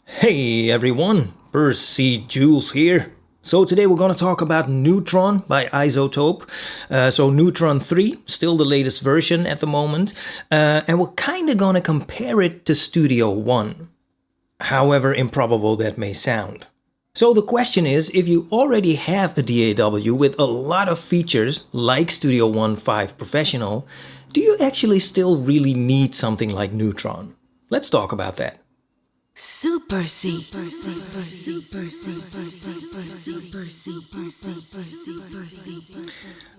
Hey everyone, Percy Jules here. So today we're going to talk about Neutron by Izotope. So Neutron 3, still the latest version at the moment. And we're kind of going to compare it to Studio One, however improbable that may sound. So the question is, if you already have a DAW with a lot of features like Studio One 5 Professional, do you actually still really need something like Neutron? Let's talk about that. Supercy.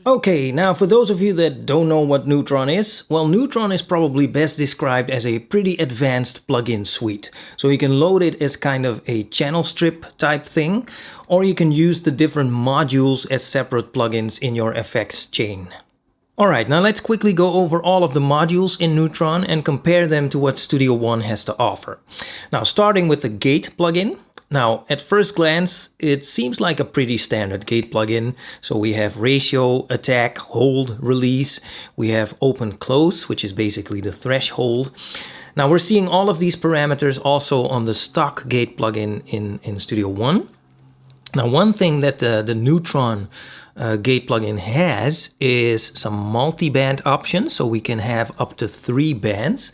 Okay, now for those of you that don't know what Neutron is, well, Neutron is probably best described as a pretty advanced plugin suite. So you can load it as kind of a channel strip type thing, or you can use the different modules as separate plugins in your effects chain. Alright, now let's quickly go over all of the modules in Neutron and compare them to what Studio One has to offer. Now, starting with the gate plugin. Now, at first glance, it seems like a pretty standard gate plugin. So we have ratio, attack, hold, release. We have open, close, which is basically the threshold. Now, we're seeing all of these parameters also on the stock gate plugin in Studio One. Now, one thing that the Neutron gate plugin has is some multi-band options, so we can have up to 3 bands.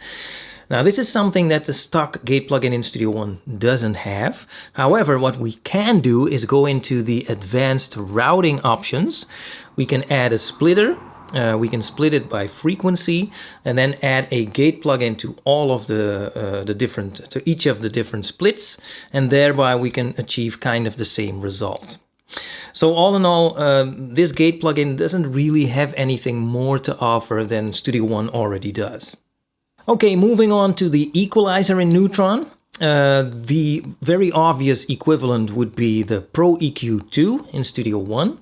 Now, this is something that the stock gate plugin in Studio One doesn't have. However, what we can do is go into the advanced routing options. We can add a splitter. We can split it by frequency and then add a gate plugin to all of to each of the different splits, and thereby we can achieve kind of the same result. So all in all, this gate plugin doesn't really have anything more to offer than Studio One already does. Okay, moving on to the equalizer in Neutron. The very obvious equivalent would be the Pro EQ 2 in Studio One.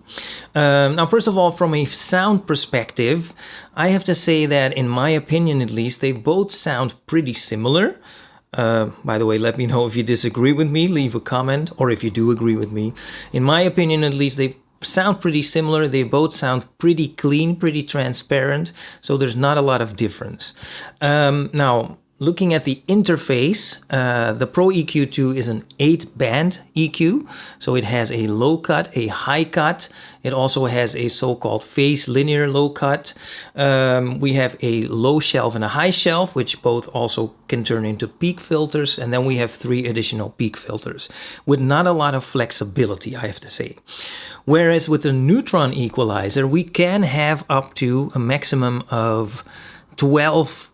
Now, first of all, from a sound perspective, I have to say that in my opinion at least, they both sound pretty similar. By the way, let me know if you disagree with me, leave a comment, or if you do agree with me. In my opinion at least, they sound pretty similar. They both sound pretty clean, pretty transparent, so there's not a lot of difference. Now, looking at the interface, the Pro EQ 2 is an 8-band EQ, so it has a low cut, a high cut. It also has a so-called phase linear low cut. We have a low shelf and a high shelf, which both also can turn into peak filters. And then we have 3 additional peak filters with not a lot of flexibility, I have to say. Whereas with the Neutron equalizer, we can have up to a maximum of 12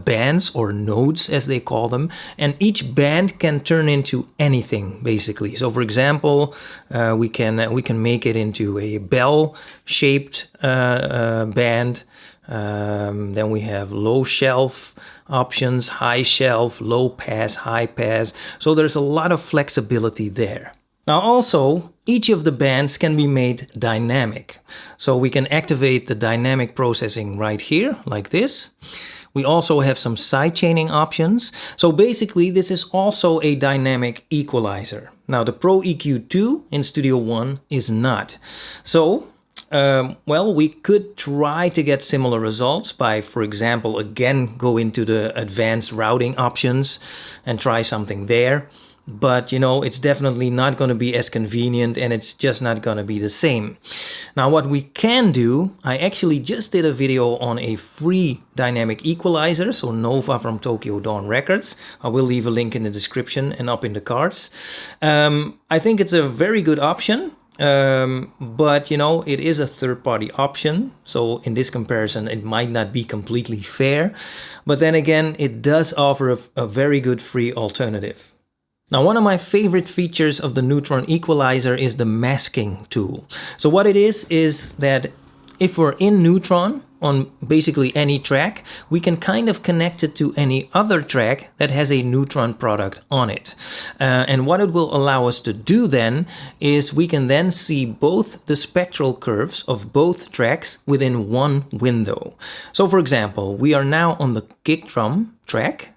bands or nodes, as they call them, and each band can turn into anything basically. So for example, we can make it into a bell-shaped band. Then we have low shelf options, high shelf, low pass, high pass. So there's a lot of flexibility there. Now also, each of the bands can be made dynamic. So we can activate the dynamic processing right here, like this. We also have some sidechaining options. So basically, this is also a dynamic equalizer. Now, the Pro EQ 2 in Studio One is not. So, well, we could try to get similar results by, for example, again, go into the advanced routing options and try something there. But, you know, it's definitely not going to be as convenient, and it's just not going to be the same. Now, what we can do, I actually just did a video on a free dynamic equalizer, so Nova from Tokyo Dawn Records. I will leave a link in the description and up in the cards. I think it's a very good option. But, you know, it is a third-party option. So in this comparison, it might not be completely fair. But then again, it does offer a very good free alternative. Now, one of my favorite features of the Neutron equalizer is the masking tool. So what it is that if we're in Neutron on basically any track, we can kind of connect it to any other track that has a Neutron product on it. And what it will allow us to do then is we can then see both the spectral curves of both tracks within one window. So for example, we are now on the kick drum track.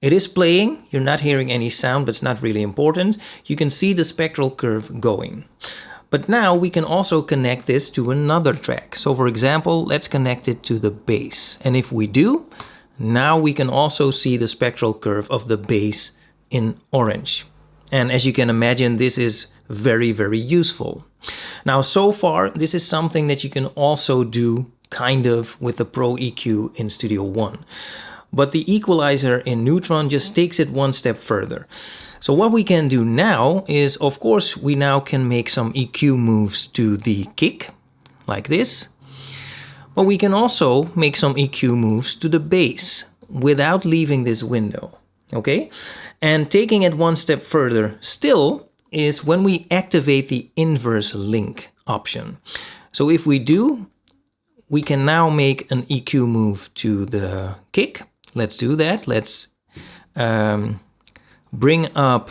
It is playing, you're not hearing any sound, but it's not really important. You can see the spectral curve going. But now we can also connect this to another track. So for example, let's connect it to the bass. And if we do, now we can also see the spectral curve of the bass in orange. And as you can imagine, this is very, very useful. Now, so far, this is something that you can also do kind of with the Pro EQ in Studio One. But the equalizer in Neutron just takes it one step further. So what we can do now is, of course, we now can make some EQ moves to the kick, like this. But we can also make some EQ moves to the bass without leaving this window, okay? And taking it one step further still is when we activate the inverse link option. So if we do, we can now make an EQ move to the kick. Let's do that. Let's bring up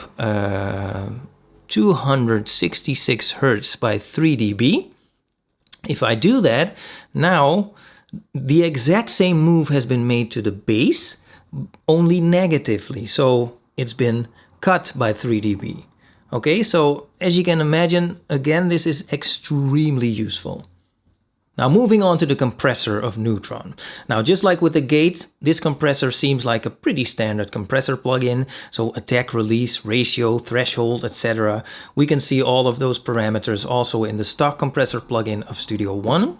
266 Hertz by 3 dB. If I do that, now the exact same move has been made to the bass, only negatively. So it's been cut by 3 dB. Okay, so as you can imagine, again, this is extremely useful. Now moving on to the compressor of Neutron. Now just like with the gate, this compressor seems like a pretty standard compressor plugin. So attack, release, ratio, threshold, etc. We can see all of those parameters also in the stock compressor plugin of Studio One.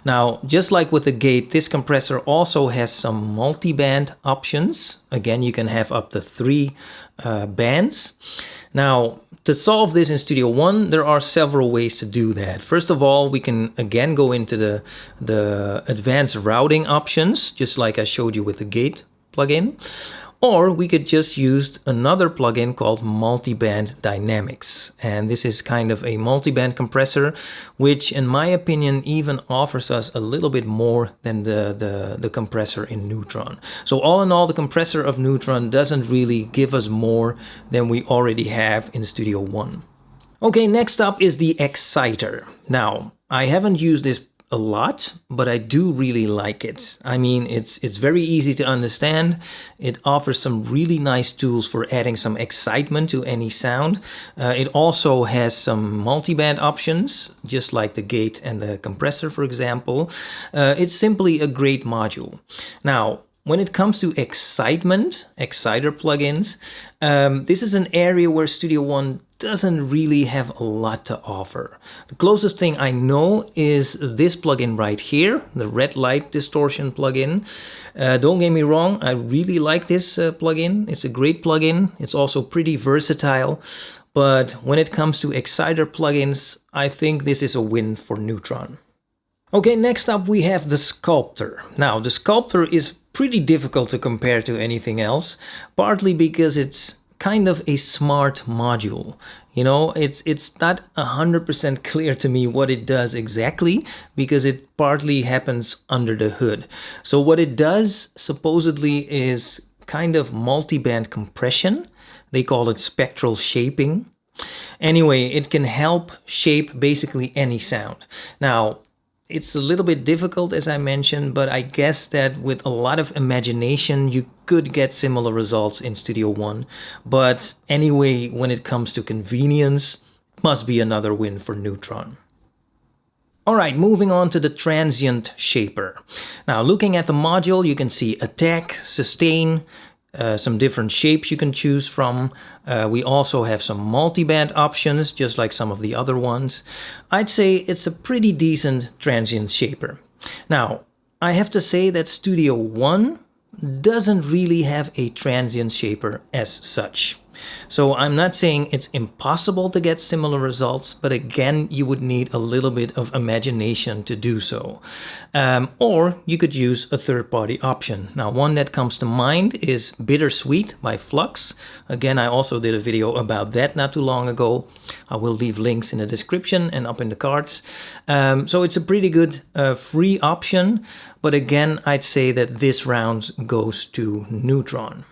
Now just like with the gate, this compressor also has some multi-band options. Again, you can have up to 3 bands. Now, to solve this in Studio One, there are several ways to do that. First of all, we can again go into the advanced routing options, just like I showed you with the gate plugin. Or we could just use another plugin called Multiband Dynamics. And this is kind of a multiband compressor, which in my opinion even offers us a little bit more than the compressor in Neutron. So all in all, the compressor of Neutron doesn't really give us more than we already have in Studio One. Okay, next up is the Exciter. Now, I haven't used this a lot, but I do really like it. I mean, it's very easy to understand. It offers some really nice tools for adding some excitement to any sound. It also has some multiband options, just like the gate and the compressor, for example. It's simply a great module. Now, when it comes to excitement, Exciter plugins, this is an area where Studio One doesn't really have a lot to offer. The closest thing I know is this plugin right here, the red light distortion plugin. Don't get me wrong, I really like this plugin. It's a great plugin. It's also pretty versatile. But when it comes to Exciter plugins, I think this is a win for Neutron. Okay, next up we have the Sculptor. Now, the Sculptor is pretty difficult to compare to anything else, partly because it's kind of a smart module. You know, it's not 100% clear to me what it does exactly, because it partly happens under the hood. So what it does supposedly is kind of multiband compression. They call it spectral shaping. Anyway, it can help shape basically any sound. Now, it's a little bit difficult, as I mentioned, but I guess that with a lot of imagination, you could get similar results in Studio One. But anyway, when it comes to convenience, it must be another win for Neutron. All right, moving on to the Transient Shaper. Now, looking at the module, you can see attack, sustain, some different shapes you can choose from. We also have some multiband options, just like some of the other ones. I'd say it's a pretty decent Transient Shaper. Now, I have to say that Studio One doesn't really have a Transient Shaper as such. So I'm not saying it's impossible to get similar results, but again, you would need a little bit of imagination to do so. Or you could use a third-party option. Now, one that comes to mind is BitterSweet by Flux. Again, I also did a video about that not too long ago. I will leave links in the description and up in the cards. So it's a pretty good free option, but again, I'd say that this round goes to Neutron.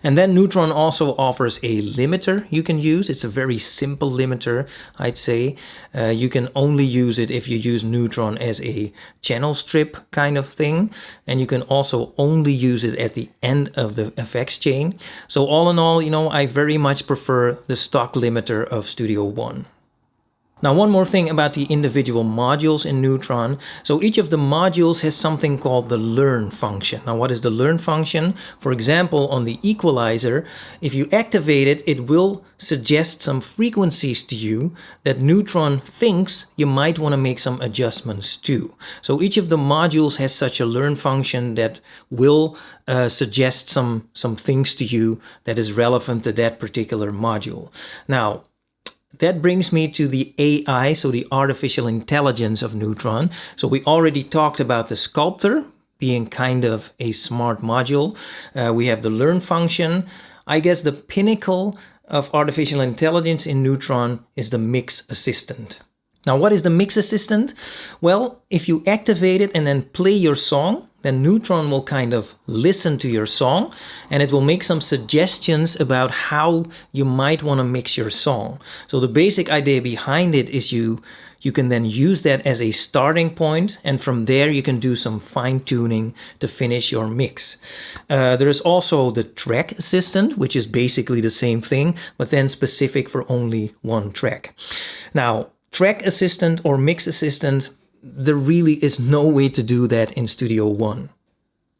And then Neutron also offers a limiter you can use. It's a very simple limiter, I'd say. You can only use it if you use Neutron as a channel strip kind of thing. And you can also only use it at the end of the effects chain. So all in all, you know, I very much prefer the stock limiter of Studio One. Now, one more thing about the individual modules in Neutron. So each of the modules has something called the learn function. Now, what is the learn function? For example, on the Equalizer, if you activate it, it will suggest some frequencies to you that Neutron thinks you might want to make some adjustments to. So each of the modules has such a learn function that will suggest some things to you that is relevant to that particular module. Now, that brings me to the AI, so the artificial intelligence of Neutron. So we already talked about the Sculptor being kind of a smart module. We have the learn function. I guess the pinnacle of artificial intelligence in Neutron is the mix assistant. Now, what is the mix assistant? Well, if you activate it and then play your song, then Neutron will kind of listen to your song and it will make some suggestions about how you might want to mix your song. So the basic idea behind it is you can then use that as a starting point, and from there you can do some fine-tuning to finish your mix. There is also the track assistant, which is basically the same thing, but then specific for only one track. Now, track assistant or mix assistant, there really is no way to do that in Studio One.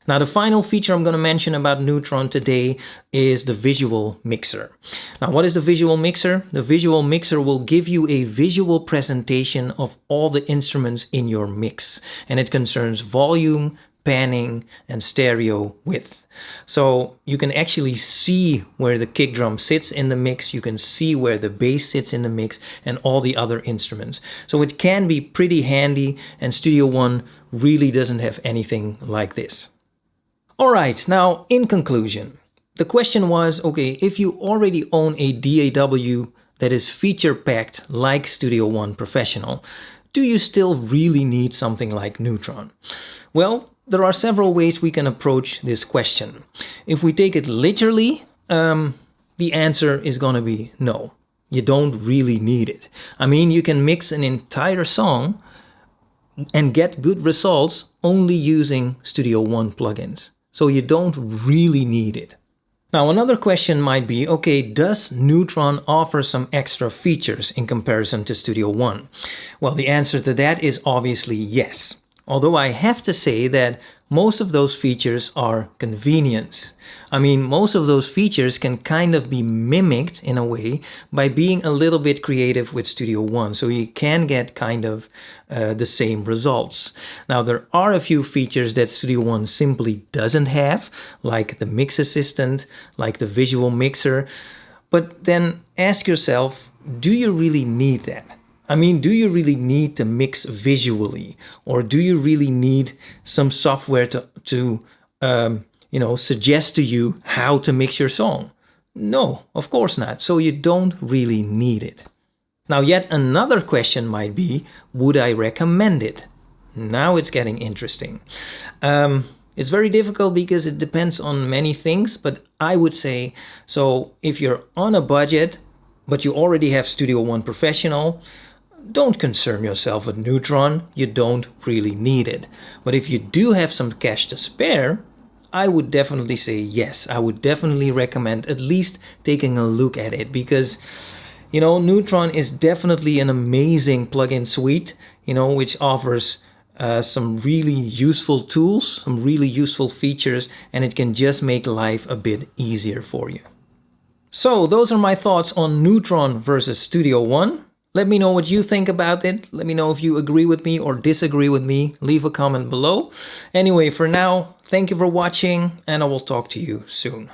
Now, the final feature I'm going to mention about Neutron today is the visual mixer. Now, what is the visual mixer? The visual mixer will give you a visual presentation of all the instruments in your mix, and it concerns volume, panning, and stereo width. So you can actually see where the kick drum sits in the mix, you can see where the bass sits in the mix, and all the other instruments. So it can be pretty handy, and Studio One really doesn't have anything like this. All right, now in conclusion, the question was, okay, if you already own a DAW that is feature-packed like Studio One Professional, do you still really need something like Neutron? Well, there are several ways we can approach this question. If we take it literally, the answer is going to be no. You don't really need it. I mean, you can mix an entire song and get good results only using Studio One plugins. So you don't really need it. Now, another question might be, okay, does Neutron offer some extra features in comparison to Studio One? Well, the answer to that is obviously yes. Although I have to say that most of those features are convenience. I mean, most of those features can kind of be mimicked in a way by being a little bit creative with Studio One. So you can get kind of the same results. Now, there are a few features that Studio One simply doesn't have, like the mix assistant, like the visual mixer. But then ask yourself, do you really need that? I mean, do you really need to mix visually, or do you really need some software to suggest to you how to mix your song? No, of course not. So you don't really need it. Now, yet another question might be, would I recommend it? Now it's getting interesting. It's very difficult because it depends on many things, but I would say, so if you're on a budget, but you already have Studio One Professional, don't concern yourself with Neutron, you don't really need it. But if you do have some cash to spare, I would definitely say yes. I would definitely recommend at least taking a look at it, because, Neutron is definitely an amazing plugin suite, which offers some really useful tools, some really useful features, and it can just make life a bit easier for you. So those are my thoughts on Neutron versus Studio One. Let me know what you think about it. Let me know if you agree with me or disagree with me. Leave a comment below. Anyway, for now, thank you for watching, and I will talk to you soon.